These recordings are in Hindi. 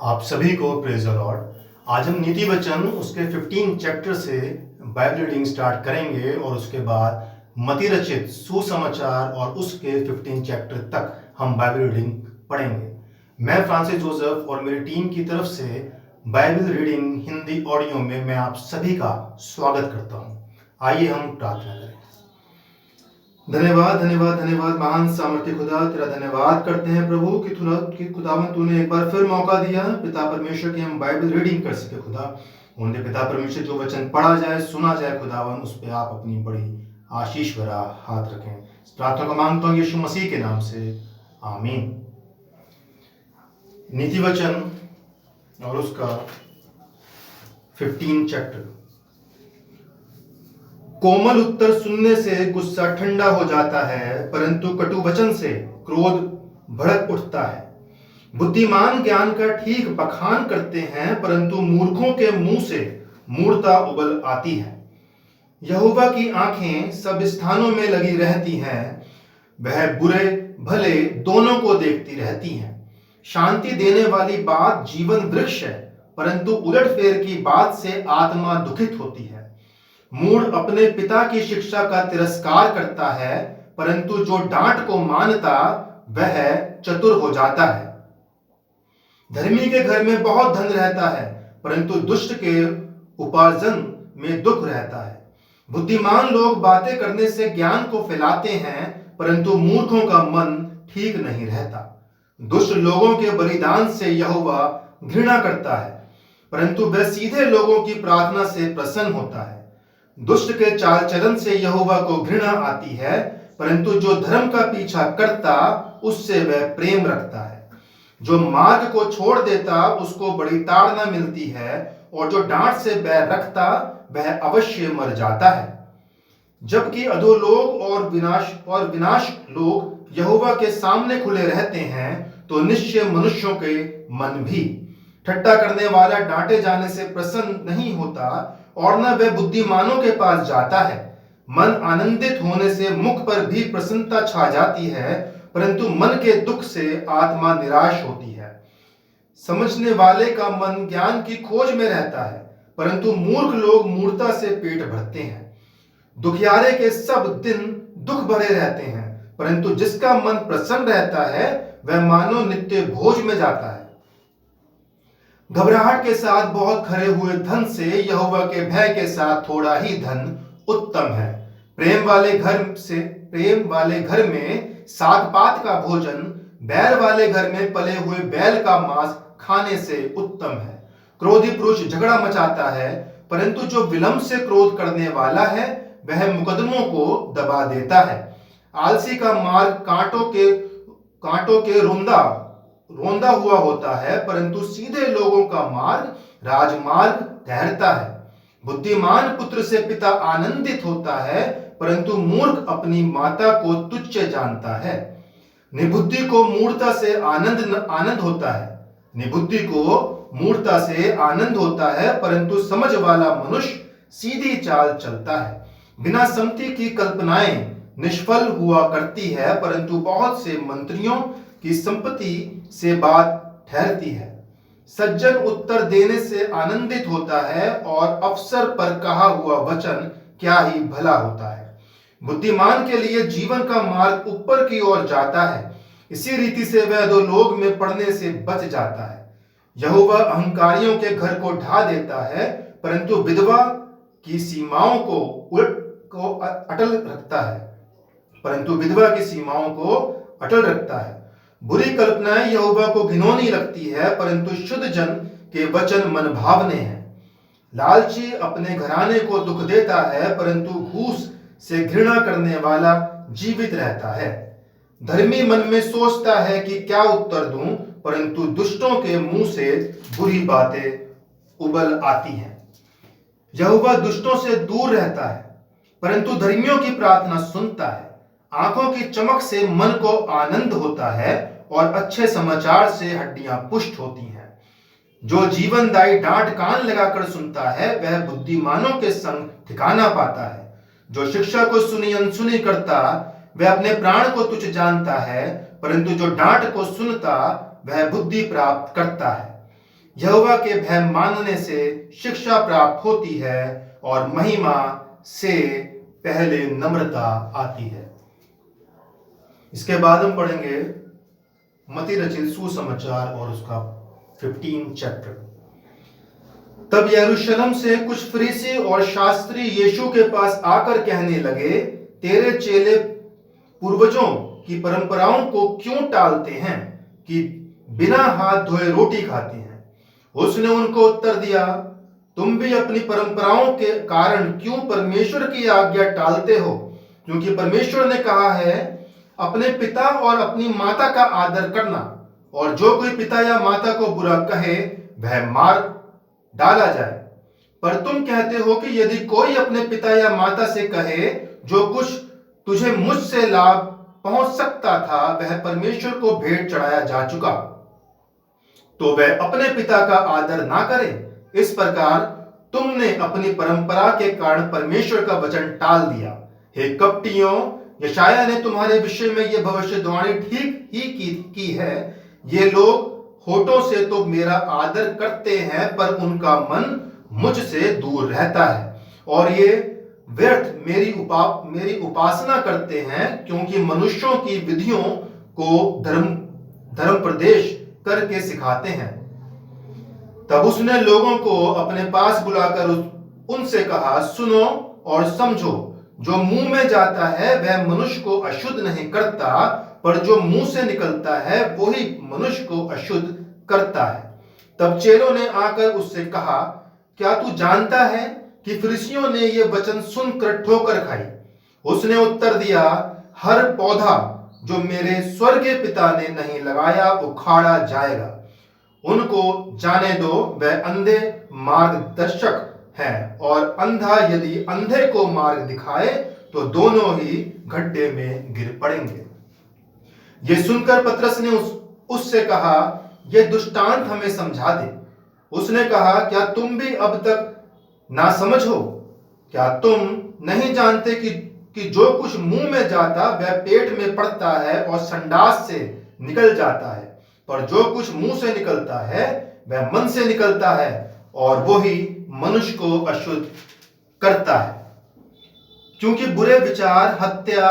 आप सभी को प्रेज द लॉर्ड। आज हम नीति वचन उसके 15 चैप्टर से बाइबल रीडिंग स्टार्ट करेंगे और उसके बाद मती रचित सुसमाचार और उसके 15 चैप्टर तक हम बाइबल रीडिंग पढ़ेंगे। मैं फ्रांसिस जोसेफ और मेरी टीम की तरफ से बाइबल रीडिंग हिंदी ऑडियो में मैं आप सभी का स्वागत करता हूं। आइए हम प्रार्थना करें। धन्यवाद धन्यवाद धन्यवाद महान सामर्थ्य खुदा, तेरा धन्यवाद करते हैं प्रभु कि खुदावन तूने एक बार फिर मौका दिया पिता परमेश्वर की हम बाइबल रीडिंग कर सके। खुदा उन्हें पिता परमेश्वर जो वचन पढ़ा जाए सुना जाए खुदावन उस पर आप अपनी बड़ी आशीष भरा हाथ रखें। इस प्रार्थना को मांगता हूँ यीशु मसीह के नाम से, आमीन। नीति वचन और उसका 15 चैप्टर। कोमल उत्तर सुनने से गुस्सा ठंडा हो जाता है, परंतु कटु वचन से क्रोध भड़क उठता है। बुद्धिमान ज्ञान का ठीक बखान करते हैं, परंतु मूर्खों के मुंह से मूर्खता उबल आती है। यहोवा की आंखें सब स्थानों में लगी रहती हैं, वह बुरे भले दोनों को देखती रहती हैं। शांति देने वाली बात जीवन वृक्ष है, परंतु उलटफेर की बात से आत्मा दुखित होती है। मूढ़ अपने पिता की शिक्षा का तिरस्कार करता है, परंतु जो डांट को मानता वह चतुर हो जाता है। धर्मी के घर में बहुत धन रहता है, परंतु दुष्ट के उपार्जन में दुख रहता है। बुद्धिमान लोग बातें करने से ज्ञान को फैलाते हैं, परंतु मूर्खों का मन ठीक नहीं रहता। दुष्ट लोगों के बलिदान से यहोवा घृणा करता है, परंतु वह सीधे लोगों की प्रार्थना से प्रसन्न होता है। दुष्ट के चाल चलन से यहोवा को घृणा आती है, परंतु जो धर्म का पीछा करता उससे वह प्रेम रखता है। जो मार्ग को छोड़ देता उसको बड़ी ताड़ना मिलती है, और जो डांट से बैर रखता वह अवश्य मर जाता है। जबकि अधोलोक और विनाश लोग यहोवा के सामने खुले रहते हैं, तो निश्चय मनुष्यों के मन भी। ठट्टा करने वाला डांटे जाने से प्रसन्न नहीं होता, और न वह बुद्धिमानों के पास जाता है। मन आनंदित होने से मुख पर भी प्रसन्नता छा जाती है, परंतु मन के दुख से आत्मा निराश होती है। समझने वाले का मन ज्ञान की खोज में रहता है, परंतु मूर्ख लोग मूर्खता से पेट भरते हैं। दुखियारे के सब दिन दुख भरे रहते हैं, परंतु जिसका मन प्रसन्न रहता है वह मानो नित्य भोज में जाता है। घबराहट के साथ बहुत खरे हुए धन से यहोवा के भय के साथ थोड़ा ही धन उत्तम है। प्रेम वाले घर में साग पात का भोजन बैल वाले घर में पले हुए बैल का मांस खाने से उत्तम है। क्रोधी पुरुष झगड़ा मचाता है, परंतु जो विलंब से क्रोध करने वाला है वह मुकदमों को दबा देता है। आलसी का मार्ग कांटों के रोंदा हुआ होता है, परंतु सीधे लोगों का मार्ग राजमार्ग ठहरता है। बुद्धिमान पुत्र से पिता आनंदित होता है, परंतु मूर्ख अपनी माता को तुच्छ जानता है। निबुद्धि को मूर्खता से आनंद होता है, परंतु समझ वाला मनुष्य सीधी चाल चलता है। बिना सम्मति की कल्पनाएं निष्फल हुआ करती है, परंतु बहुत से मंत्रियों की संपत्ति से बात ठहरती है। सज्जन उत्तर देने से आनंदित होता है, और अवसर पर कहा हुआ वचन क्या ही भला होता है। बुद्धिमान के लिए जीवन का मार्ग ऊपर की ओर जाता है, इसी रीति से वह दो लोग में पड़ने से बच जाता है। यहोवा अहंकारियों के घर को ढा देता है, परंतु विधवा की सीमाओं को अटल रखता है। बुरी कल्पनाएं यहोवा को घिनौनी लगती है, परंतु शुद्ध जन के वचन मन भावने हैं। लालची अपने घराने को दुख देता है, परंतु घूस से घृणा करने वाला जीवित रहता है। धर्मी मन में सोचता है कि क्या उत्तर दूं, परंतु दुष्टों के मुंह से बुरी बातें उबल आती हैं। यहोवा दुष्टों से दूर रहता है, परंतु धर्मियों की प्रार्थना सुनता है। आंखों की चमक से मन को आनंद होता है, और अच्छे समाचार से हड्डियां पुष्ट होती हैं। जो जीवनदायी डांट कान लगाकर सुनता है वह बुद्धिमानों के संग ठिकाना पाता है। जो शिक्षा को सुनी अनसुनी करता वह अपने प्राण को तुच्छ जानता है, परंतु जो डांट को सुनता वह बुद्धि प्राप्त करता है। यहोवा के भय मानने से शिक्षा प्राप्त होती है और महिमा से पहले नम्रता आती है। इसके बाद हम पढ़ेंगे मत्ती रचित सुसमाचार और उसका 15 चैप्टर। तब यरूशलेम से कुछ फरीसी और शास्त्री यीशु के पास आकर कहने लगे, तेरे चेले पूर्वजों की परंपराओं को क्यों टालते हैं कि बिना हाथ धोए रोटी खाते हैं? उसने उनको उत्तर दिया, तुम भी अपनी परंपराओं के कारण क्यों परमेश्वर की आज्ञा टालते हो? क्योंकि परमेश्वर ने कहा है, अपने पिता और अपनी माता का आदर करना, और जो कोई पिता या माता को बुरा कहे वह मार डाला जाए। पर तुम कहते हो कि यदि कोई अपने पिता या माता से कहे, जो कुछ तुझे मुझसे लाभ पहुंच सकता था वह परमेश्वर को भेंट चढ़ाया जा चुका, तो वह अपने पिता का आदर ना करे। इस प्रकार तुमने अपनी परंपरा के कारण परमेश्वर का वचन टाल दिया। हे कपटियों, यशायाह ने तुम्हारे विषय में यह भविष्यवाणी ठीक ही की है, ये लोग होठों से तो मेरा आदर करते हैं पर उनका मन मुझसे दूर रहता है, और ये व्यर्थ मेरी उपासना करते हैं, क्योंकि मनुष्यों की विधियों को धर्म प्रदेश करके सिखाते हैं। तब उसने लोगों को अपने पास बुलाकर उनसे कहा, सुनो और समझो, जो मुंह में जाता है वह मनुष्य को अशुद्ध नहीं करता, पर जो मुंह से निकलता है वही मनुष्य को अशुद्ध करता है। तब चेलों ने आकर उससे कहा, क्या तू जानता है कि फरीसियों ने ये वचन सुनकर ठोकर खाई? उसने उत्तर दिया, हर पौधा जो मेरे स्वर्गीय पिता ने नहीं लगाया उखाड़ा जाएगा। उनको जाने दो, वह अंधे मार्गदर्शक हैं, और अंधा यदि अंधे को मार्ग दिखाए तो दोनों ही गड्ढे में गिर पड़ेंगे। ये सुनकर पतरस ने उससे कहा, यह दृष्टांत हमें समझा दे। उसने कहा, क्या तुम भी अब तक ना समझ हो? क्या तुम नहीं जानते कि जो कुछ मुंह में जाता वह पेट में पड़ता है और संडास से निकल जाता है, पर जो कुछ मुंह से निकलता है वह मन से निकलता है, और वही मनुष्य को अशुद्ध करता है। क्योंकि बुरे विचार, हत्या,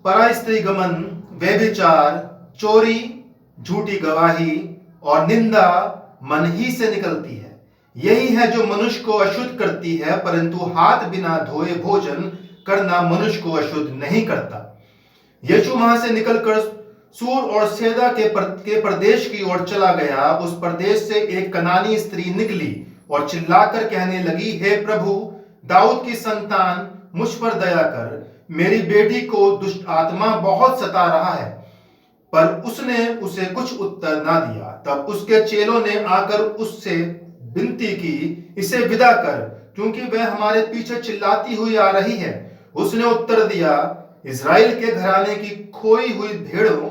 परास्त्री गमन, व्यभिचार, चोरी, झूठी गवाही और निंदा मन ही से निकलती है। यही है जो मनुष्य को अशुद्ध करती है, परंतु हाथ बिना धोए भोजन करना मनुष्य को अशुद्ध नहीं करता। यीशु वहां से निकलकर सूर और सैदा के प्रदेश की ओर चला गया। उस प्रदेश से एक कनानी स्त्री निकली और चिल्लाकर कहने लगी, हे प्रभु, दाऊद की संतान, मुझ पर दया कर, मेरी बेटी को दुष्ट आत्मा बहुत सता रहा है। पर उसने उसे कुछ उत्तर ना दिया। तब उसके चेलों ने आकर उससे विनती की, इसे विदा कर, क्योंकि वह हमारे पीछे चिल्लाती हुई आ रही है। उसने उत्तर दिया, इज़राइल के घराने की खोई हुई भेड़ों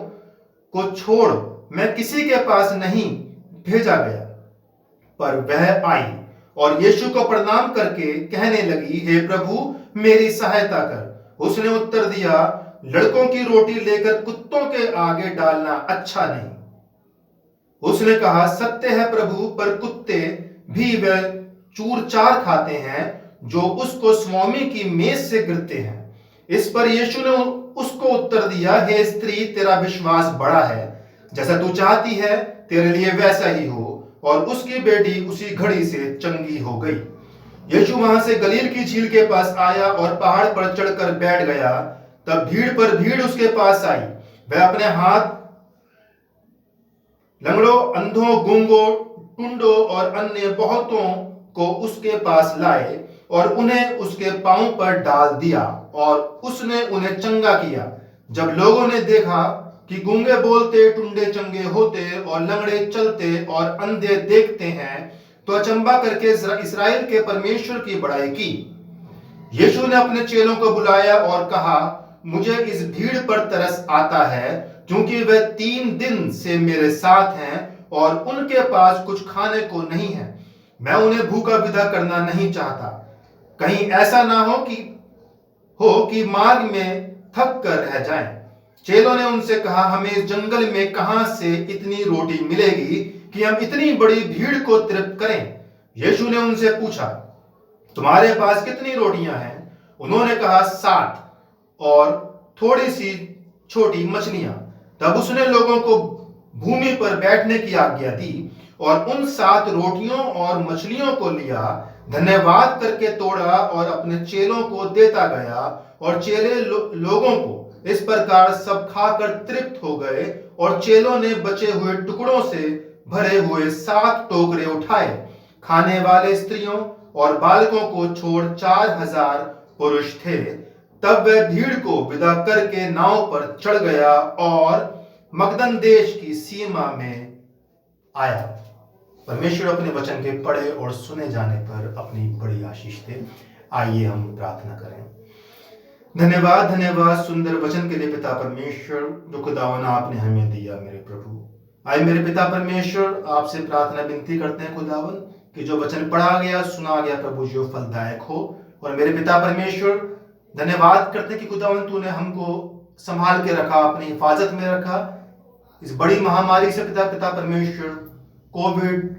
को छोड़ मैं किसी के पास नहीं भेजा गया। पर वह आई और यीशु को प्रणाम करके कहने लगी, हे प्रभु, मेरी सहायता कर। उसने उत्तर दिया, लड़कों की रोटी लेकर कुत्तों के आगे डालना अच्छा नहीं। उसने कहा, सत्य है प्रभु, पर कुत्ते भी वह चूर चार खाते हैं जो उसको स्वामी की मेज से गिरते हैं। इस पर यीशु ने उसको उत्तर दिया, हे स्त्री, तेरा विश्वास बड़ा है, जैसा तू चाहती है तेरे लिए वैसा ही हो। और उसकी बेटी उसी घड़ी से चंगी हो गई। यीशु वहां से गलील की झील के पास आया और पहाड़ पर चढ़कर बैठ गया। तब भीड़ पर भीड़ उसके पास आई। वह अपने हाथ लंगड़ों, अंधों, गूंगों, टुंडों और अन्य बहुतों को उसके पास लाए और उन्हें उसके पांव पर डाल दिया, और उसने उन्हें चंगा किया। जब लोगों ने देखा कि गूंगे बोलते, टुंडे चंगे होते और लंगड़े चलते और अंधे देखते हैं, तो अचंबा करके इस्राएल के परमेश्वर की बड़ाई की। यीशु ने अपने चेलों को बुलाया और कहा, मुझे इस भीड़ पर तरस आता है, क्योंकि वे 3 दिन से मेरे साथ हैं और उनके पास कुछ खाने को नहीं है। मैं उन्हें भूखा विदा करना नहीं चाहता, कहीं ऐसा ना हो कि मार्ग में थक कर रह जाएं। चेलों ने उनसे कहा, हमें इस जंगल में कहां से इतनी रोटी मिलेगी कि हम इतनी बड़ी भीड़ को तृप्त करें? यीशु ने उनसे पूछा, तुम्हारे पास कितनी रोटियां हैं? उन्होंने कहा, 7 और थोड़ी सी छोटी मछलियां। तब उसने लोगों को भूमि पर बैठने की आज्ञा दी और उन 7 रोटियों और मछलियों को लिया, धन्यवाद करके तोड़ा और अपने चेलों को देता गया, और चेले लोगों को इस प्रकार सब खाकर तृप्त हो गए। और चेलों ने बचे हुए टुकड़ों से भरे हुए 7 टोकरे उठाए। खाने वाले स्त्रियों और बालकों को छोड़ 4000 पुरुष थे। तब वह भीड़ को विदा करके नाव पर चढ़ गया और मगदन देश की सीमा में आया। परमेश्वर अपने वचन के पढ़े और सुने जाने पर अपनी बड़ी आशीष दे। आइए हम प्रार्थना करें। धन्यवाद धन्यवाद सुंदर वचन के लिए पिता परमेश्वर, जो खुदावन आपने हमें दिया मेरे प्रभु। आइए मेरे पिता परमेश्वर, आपसे प्रार्थना विनती करते हैं खुदावन कि जो वचन पढ़ा गया सुना गया प्रभु जो फलदायक हो। और मेरे पिता परमेश्वर, धन्यवाद करते हैं कि खुदावन तूने हमको संभाल के रखा, अपनी हिफाजत में रखा इस बड़ी महामारी से पिता परमेश्वर, कोविड,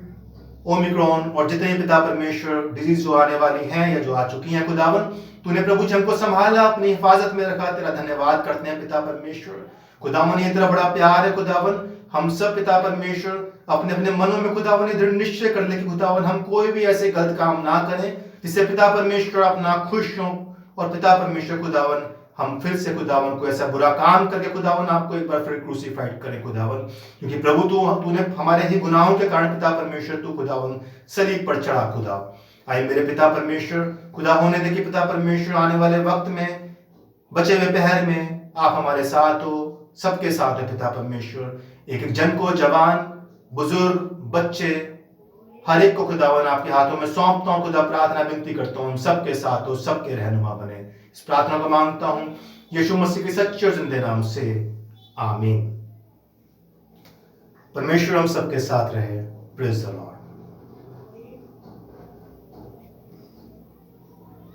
ओमिक्रॉन और जितने पिता परमेश्वर डिजीज जो आने वाली हैं या जो आ चुकी हैं खुदावन, तूने प्रभु जी हमको संभाला, अपनी हिफाजत में रखा। तेरा धन्यवाद करते हैं पिता परमेश्वर। खुदावन ये तेरा बड़ा प्यार है खुदावन। हम सब पिता परमेश्वर अपने अपने मनों में खुदावन दृढ़ निश्चय कर ले कि खुदावन हम कोई भी ऐसे गलत काम ना करें जिससे पिता परमेश्वर अपना खुश हो। और पिता परमेश्वर खुदावन, हम फिर से खुदावन को ऐसा बुरा काम करके खुदावन आपको एक बार फिर क्रूसीफाइड करें खुदावन, क्योंकि प्रभु तूने हमारे ही गुनाहों के कारण पिता परमेश्वर तू खुदावन सलीब पर चढ़ा खुदा। आए मेरे पिता परमेश्वर, खुदा होने दे कि पिता परमेश्वर आने वाले वक्त में, बचे हुए पहर में आप हमारे साथ हो, सबके साथ हो पिता परमेश्वर। एक एक जन को, जवान, बुजुर्ग, बच्चे, हर एक को खुदावन आपके हाथों में सौंपता हूँ खुदा। प्रार्थना विनती करता हूँ सबके साथ हो, सबके रहनुमा बने। इस प्रार्थना को मांगता हूं यीशु मसीह के सच्चे और जिंदे नाम से, आमीन। परमेश्वर हम सबके साथ रहे। Praise the Lord.